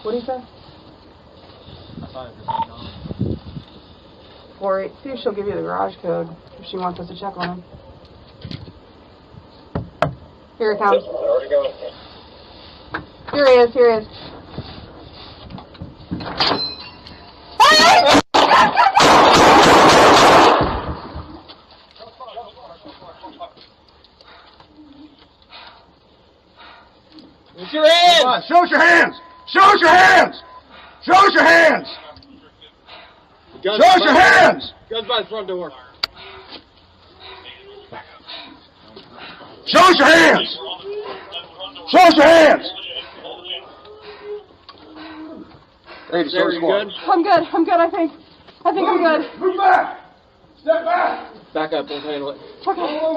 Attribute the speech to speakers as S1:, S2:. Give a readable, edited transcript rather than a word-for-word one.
S1: What do you say?
S2: I thought it was
S1: 4-8. See if she'll give you the garage code if she wants us to check on him. Here it comes. Here he is. Here he is.
S2: Use your hands!
S3: Show us your hands! Show us your hands! Show us your hands! Show us your hands!
S2: Guns by the front door.
S3: Show us your hands! Show us your hands! Hey,
S2: Sarah, you good?
S1: I'm good. I'm good, I think. I think I'm good.
S3: Move back! Step back!
S2: Back up, we'll handle it.
S1: Okay.